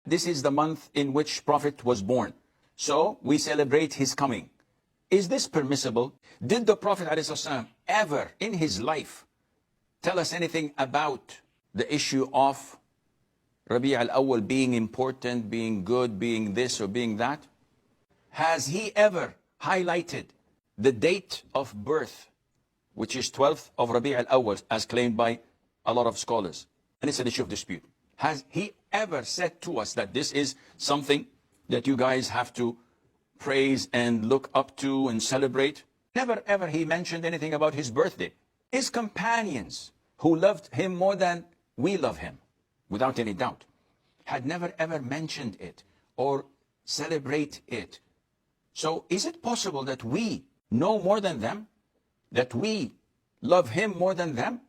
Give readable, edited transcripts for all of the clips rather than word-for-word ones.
This is the month in which Prophet was born. So we celebrate his coming. Is this permissible? Did the Prophet ﷺ ever in his life tell us anything about the issue of Rabi' al-Awwal being important, being good, being this or being that? Has he ever highlighted the date of birth, which is 12th of Rabi' al-Awwal, as claimed by a lot of scholars? And it's an issue of dispute. Has he ever said to us that this is something that you guys have to praise and look up to and celebrate? Never ever he mentioned anything about his birthday. His companions, who loved him more than we love him, without any doubt, had never ever mentioned it or celebrate it. So is it possible that we know more than them? That we love him more than them?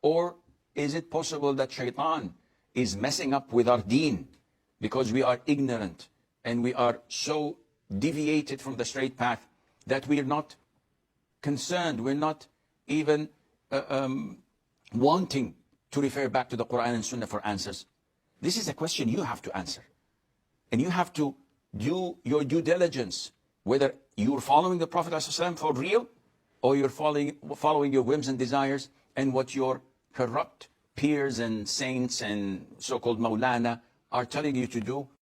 Or is it possible that shaitan is messing up with our deen because we are ignorant and we are so deviated from the straight path that we're not concerned, we're not even wanting to refer back to the Quran and Sunnah for answers? This is a question you have to answer. And you have to do your due diligence, whether you're following the Prophet ﷺ for real, or you're following your whims and desires and what your corrupt peers and saints and so-called Maulana are telling you to do.